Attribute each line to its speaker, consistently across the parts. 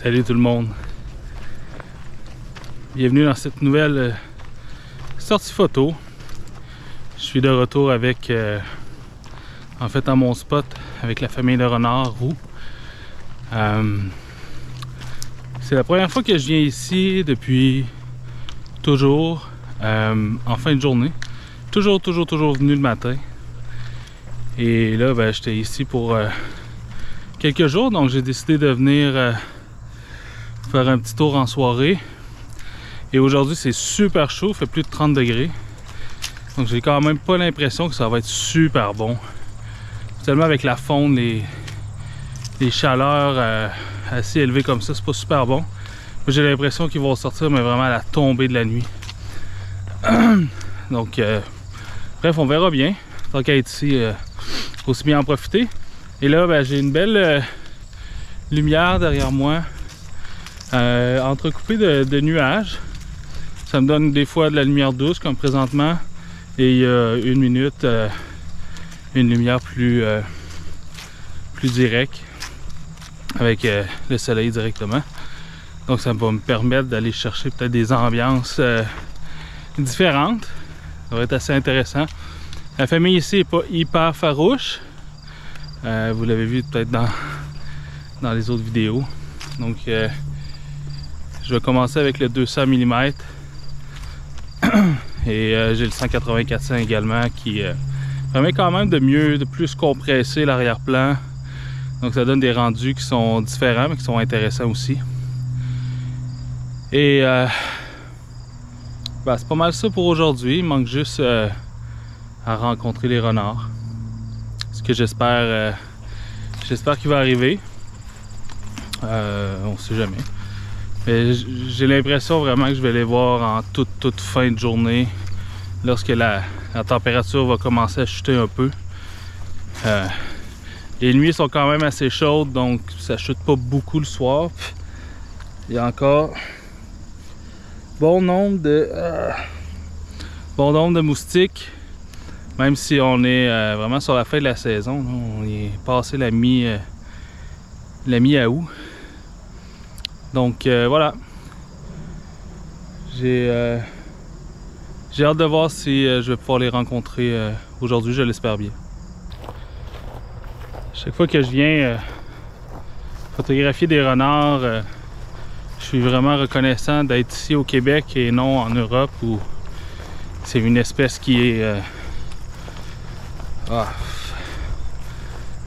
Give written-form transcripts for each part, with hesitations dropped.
Speaker 1: Salut tout le monde. Bienvenue dans cette nouvelle sortie photo. Je suis de retour avec, en fait, à mon spot avec la famille de renards roux. C'est la première fois que je viens ici depuis toujours en fin de journée. Toujours venu le matin. Et là, ben, j'étais ici pour quelques jours, donc j'ai décidé de venir faire un petit tour en soirée. Et aujourd'hui, c'est super chaud, il fait plus de 30 degrés. Donc j'ai quand même pas l'impression que ça va être super bon. Seulement avec la fonte, les chaleurs assez élevées comme ça, c'est pas super bon. J'ai l'impression qu'ils vont sortir, mais vraiment à la tombée de la nuit. Donc, bref, on verra bien. Tant qu'à être ici, aussi bien en profiter. Et là, ben, j'ai une belle lumière derrière moi, entrecoupée de nuages. Ça me donne des fois de la lumière douce, comme présentement. Et il y a une minute, une lumière plus directe, avec le soleil directement. Donc ça va me permettre d'aller chercher peut-être des ambiances différentes. Ça va être assez intéressant. La famille ici n'est pas hyper farouche. Vous l'avez vu peut-être dans les autres vidéos. Donc je vais commencer avec le 200 mm. Et j'ai le 184 également qui permet quand même de plus compresser l'arrière-plan. Donc ça donne des rendus qui sont différents mais qui sont intéressants aussi. Et ben, c'est pas mal ça pour aujourd'hui. Il manque juste à rencontrer les renards. Ce que j'espère qu'il va arriver. On sait jamais. Mais j'ai l'impression vraiment que je vais les voir en toute fin de journée, lorsque la température va commencer à chuter un peu. Les nuits sont quand même assez chaudes, donc ça chute pas beaucoup le soir. Il y a encore bon nombre de moustiques, même si on est vraiment sur la fin de la saison. Là, on est passé la mi-août. Donc voilà. J'ai hâte de voir si je vais pouvoir les rencontrer aujourd'hui, je l'espère bien. Chaque fois que je viens photographier des renards, je suis vraiment reconnaissant d'être ici au Québec et non en Europe où c'est une espèce qui est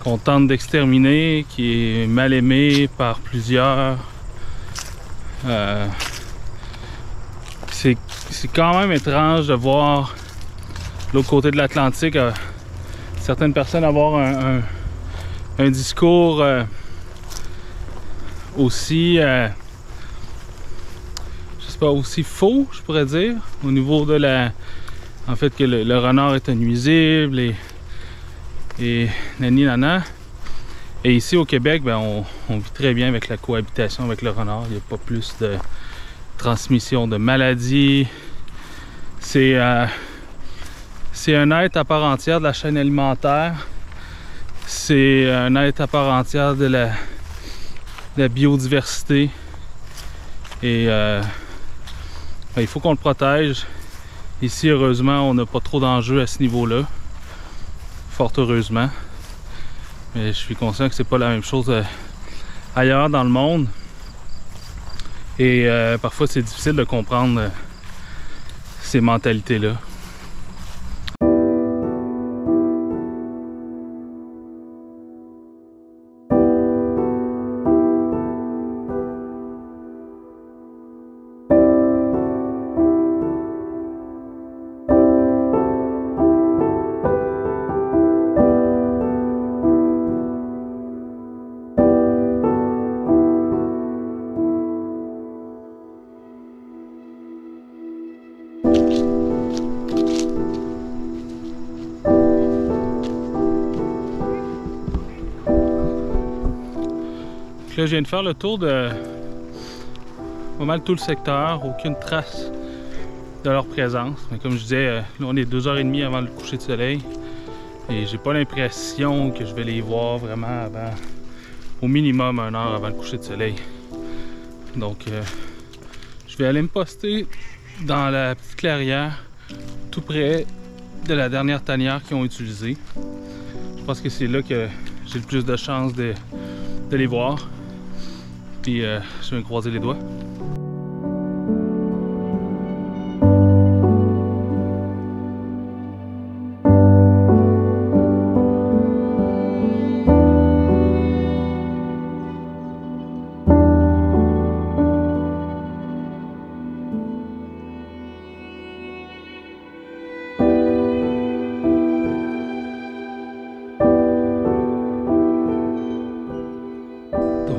Speaker 1: qu'on tente d'exterminer, qui est mal aimée par plusieurs. C'est quand même étrange de voir de l'autre côté de l'Atlantique certaines personnes avoir un discours aussi je sais pas, aussi faux, je pourrais dire, au niveau de en fait que le renard est nuisible et nani nana. Et ici au Québec, ben, on vit très bien avec la cohabitation avec le renard. Il n'y a pas plus de transmission de maladies. C'est un être à part entière de la chaîne alimentaire. C'est un être à part entière de la biodiversité. Et ben, il faut qu'on le protège. Ici, heureusement, on n'a pas trop d'enjeux à ce niveau-là. Fort heureusement. Mais je suis conscient que c'est pas la même chose ailleurs dans le monde. Et parfois, c'est difficile de comprendre ces mentalités-là. Là, je viens de faire le tour de pas mal tout le secteur, aucune trace de leur présence. Mais comme je disais, là on est 2h30 avant le coucher de soleil et j'ai pas l'impression que je vais les voir vraiment avant, au minimum 1 heure avant le coucher de soleil. Donc je vais aller me poster dans la petite clairière tout près de la dernière tanière qu'ils ont utilisée. Je pense que c'est là que j'ai le plus de chances de les voir. Puis je vais me croiser les doigts.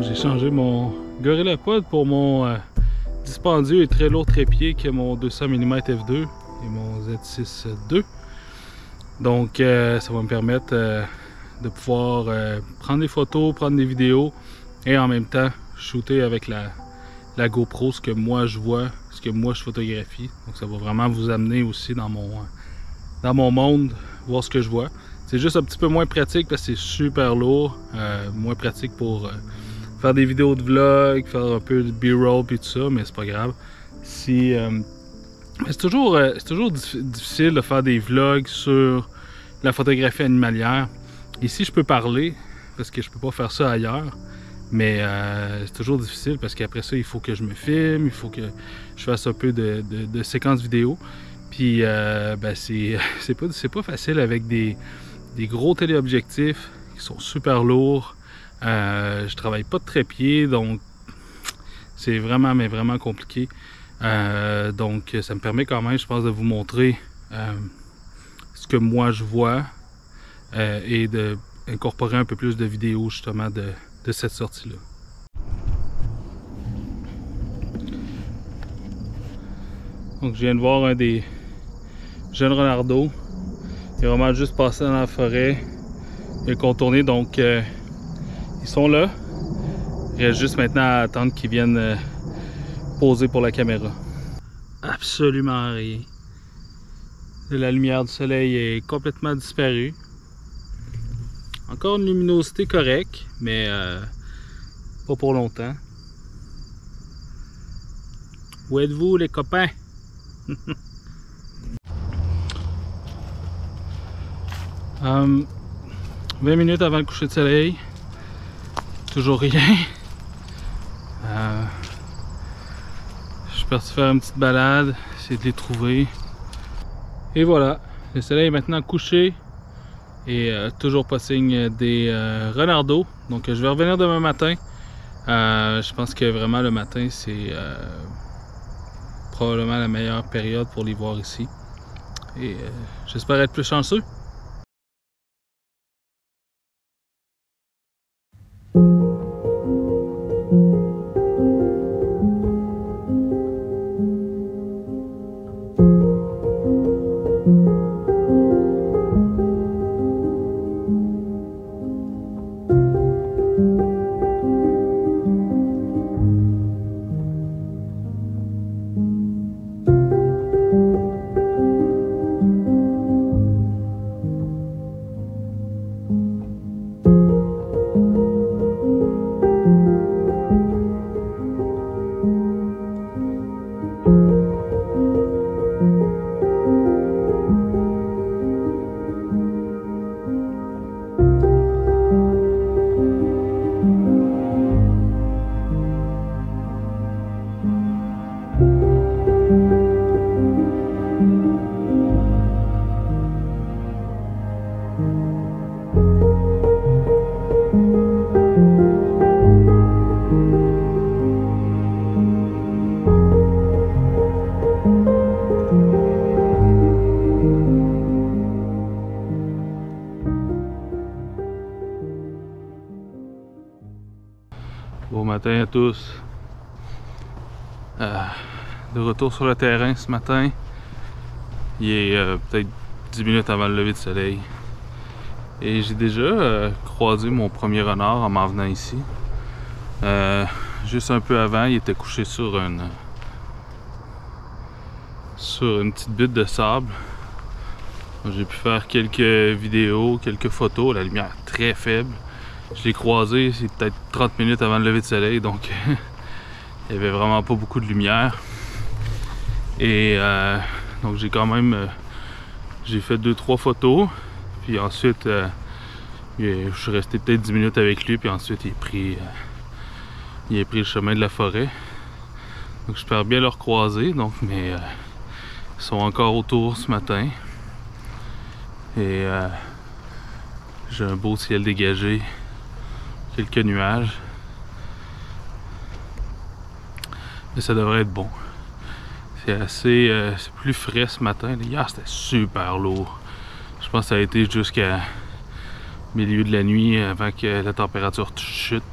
Speaker 1: J'ai changé mon GorillaPod pour mon dispendieux et très lourd trépied qui est mon 200 mm f2 et mon Z6 II. Donc ça va me permettre de pouvoir prendre des photos, prendre des vidéos et en même temps shooter avec la GoPro ce que moi je vois, ce que moi je photographie. Donc ça va vraiment vous amener aussi dans mon monde, voir ce que je vois. C'est juste un petit peu moins pratique parce que c'est super lourd, moins pratique pour faire des vidéos de vlog, faire un peu de B-roll et tout ça, mais c'est pas grave. C'est toujours difficile de faire des vlogs sur la photographie animalière. Ici, je peux parler, parce que je peux pas faire ça ailleurs, mais c'est toujours difficile parce qu'après ça, il faut que je me filme, il faut que je fasse un peu de séquences vidéo. Puis, ben c'est pas facile avec des gros téléobjectifs qui sont super lourds. Je travaille pas de trépied, donc c'est vraiment, mais vraiment compliqué. Donc ça me permet quand même, je pense, de vous montrer ce que moi je vois et d'incorporer un peu plus de vidéos justement de cette sortie-là. Donc je viens de voir un des jeunes renardeaux. Il est vraiment juste passé dans la forêt. Il a contourné, donc ils sont là. Il reste juste maintenant à attendre qu'ils viennent poser pour la caméra. Absolument rien. La lumière du soleil est complètement disparue. Encore une luminosité correcte, mais pas pour longtemps. Où êtes-vous les copains? 20 minutes avant le coucher de soleil. Toujours rien. Je suis parti faire une petite balade, essayer de les trouver. Et voilà, le soleil est maintenant couché et toujours pas signe des renardeaux. Donc je vais revenir demain matin. Je pense que vraiment le matin c'est probablement la meilleure période pour les voir ici. Et j'espère être plus chanceux. Bon matin à tous. De retour sur le terrain ce matin. Il est peut-être 10 minutes avant le lever du soleil. Et j'ai déjà croisé mon premier renard en m'en venant ici. Juste un peu avant, il était couché sur une petite butte de sable. J'ai pu faire quelques vidéos, quelques photos. La lumière est très faible. Je l'ai croisé, c'est peut-être 30 minutes avant le lever du soleil, donc il n'y avait vraiment pas beaucoup de lumière. Et donc j'ai quand même j'ai fait 2-3 photos. Puis ensuite je suis resté peut-être 10 minutes avec lui. Puis ensuite il a pris le chemin de la forêt. Donc j'espère bien le recroiser. Donc, mais ils sont encore autour ce matin. Et j'ai un beau ciel dégagé. Quelques nuages. Mais ça devrait être bon. C'est assez... c'est plus frais ce matin. Hier c'était super lourd. Je pense que ça a été jusqu'à milieu de la nuit avant que la température chute.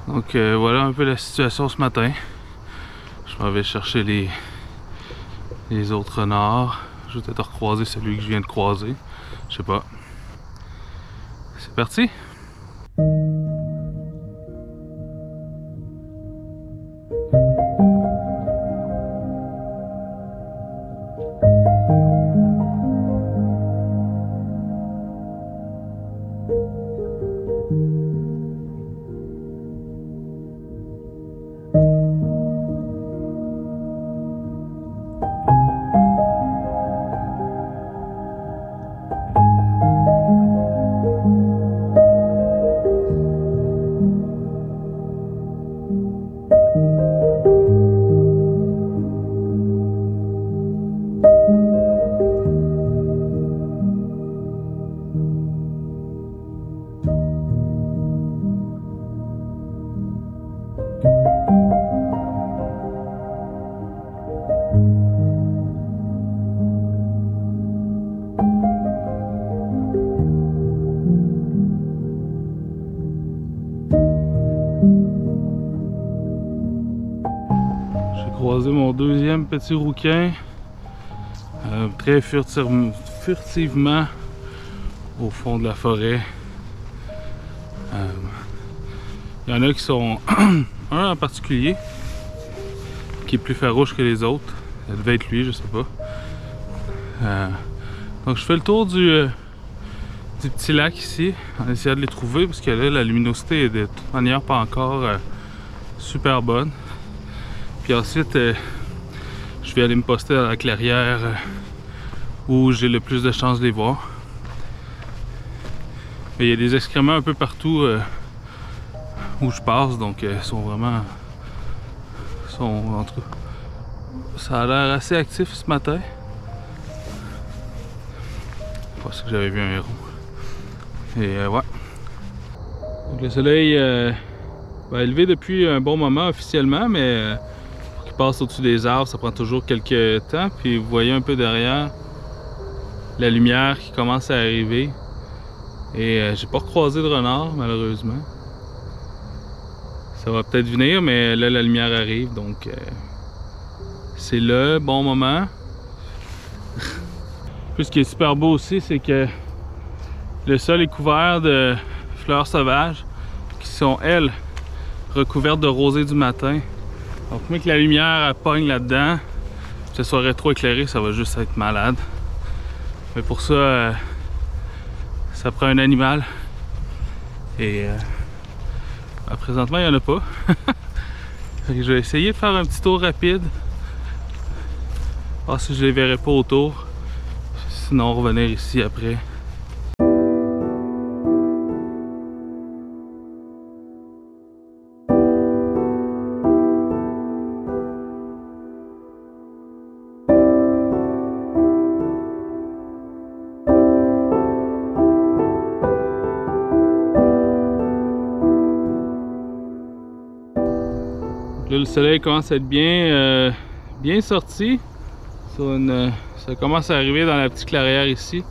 Speaker 1: Donc voilà un peu la situation ce matin. Je m'en vais chercher les autres renards. Je vais peut-être recroiser celui que je viens de croiser. Je sais pas. C'est parti! Croisé mon deuxième petit rouquin très furtivement au fond de la forêt. Il y en a qui sont un en particulier qui est plus farouche que les autres. Ça devait être lui, je sais pas. Donc je fais le tour du petit lac ici en essayant de les trouver parce que là la luminosité est de toute manière pas encore super bonne. Puis ensuite, je vais aller me poster dans la clairière où j'ai le plus de chances de les voir. Mais il y a des excréments un peu partout où je passe, donc ils sont vraiment... en tout cas, ça a l'air assez actif ce matin. Je pensais que j'avais vu un héron. Et ouais. Donc le soleil va élever depuis un bon moment officiellement, mais... passe au-dessus des arbres, ça prend toujours quelques temps. Puis vous voyez un peu derrière la lumière qui commence à arriver. Et j'ai pas recroisé de renard malheureusement. Ça va peut-être venir, mais là la lumière arrive, donc c'est le bon moment. Puis ce qui est super beau aussi, c'est que le sol est couvert de fleurs sauvages qui sont, elles, recouvertes de rosée du matin. Donc, mais que la lumière elle pogne là-dedans, que ce soit rétro éclairé, ça va juste être malade. Mais pour ça, ça prend un animal. Et présentement, il n'y en a pas. Je vais essayer de faire un petit tour rapide. Ah, si je les verrai pas autour. Sinon, revenir ici après. Là, le soleil commence à être bien sorti. Ça commence à arriver dans la petite clairière ici.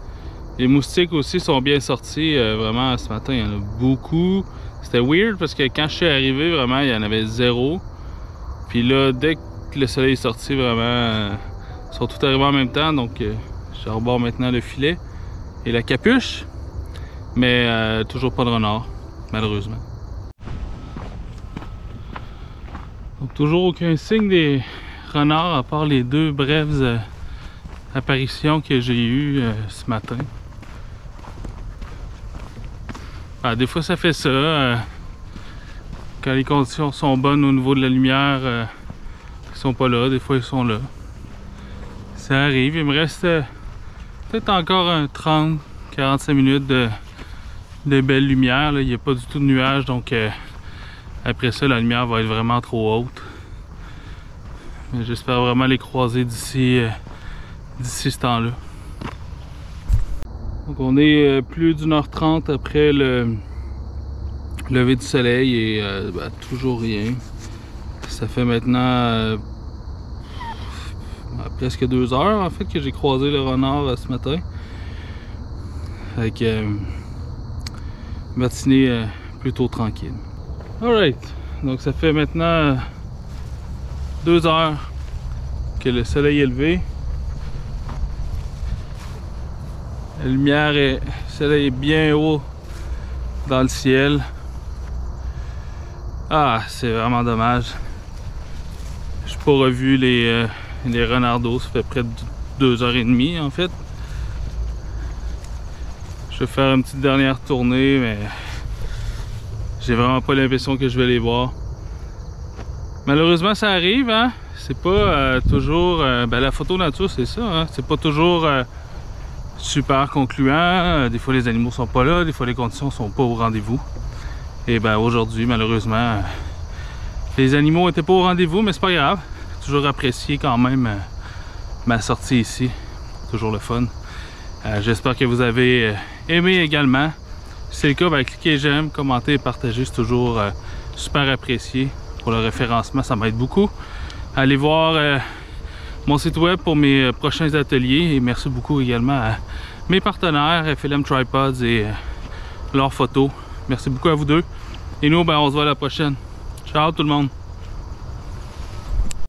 Speaker 1: Les moustiques aussi sont bien sortis. Vraiment, ce matin, il y en a beaucoup. C'était weird parce que quand je suis arrivé, vraiment, il y en avait zéro. Puis là, dès que le soleil est sorti, vraiment, ils sont tous arrivés en même temps. Donc, je rebord maintenant le filet et la capuche. Mais toujours pas de renard, malheureusement. Donc toujours aucun signe des renards à part les deux brèves apparitions que j'ai eues ce matin. Des fois ça fait ça. quand les conditions sont bonnes au niveau de la lumière, ils sont pas là, des fois ils sont là. Ça arrive, il me reste peut-être encore un 30-45 minutes de belle lumière. Là. Il n'y a pas du tout de nuages, donc après ça la lumière va être vraiment trop haute. J'espère vraiment les croiser d'ici ce temps-là. Donc on est plus d'1h30 après le lever du soleil et toujours rien. Ça fait maintenant presque 2 heures en fait que j'ai croisé le renard ce matin. Avec matinée plutôt tranquille. Alright, donc ça fait maintenant 2 heures que le soleil est levé. La lumière le soleil est bien haut dans le ciel. Ah, c'est vraiment dommage. Je n'ai pas revu les renardeaux, ça fait près de 2h30 en fait. Je vais faire une petite dernière tournée, mais j'ai vraiment pas l'impression que je vais les voir. Malheureusement, ça arrive, hein. C'est pas toujours... la photo nature, c'est ça, hein? C'est pas toujours super concluant. Des fois, les animaux sont pas là, des fois, les conditions sont pas au rendez-vous. Et aujourd'hui, malheureusement, les animaux étaient pas au rendez-vous, mais c'est pas grave. Toujours apprécié quand même ma sortie ici. Toujours le fun. J'espère que vous avez aimé également. Si c'est le cas, cliquez j'aime, commentez et partagez. C'est toujours super apprécié. Pour le référencement, ça m'aide beaucoup. Allez voir mon site web pour mes prochains ateliers. Et merci beaucoup également à mes partenaires, FLM Tripods et leurs photos. Merci beaucoup à vous deux. Et nous, on se voit à la prochaine. Ciao tout le monde!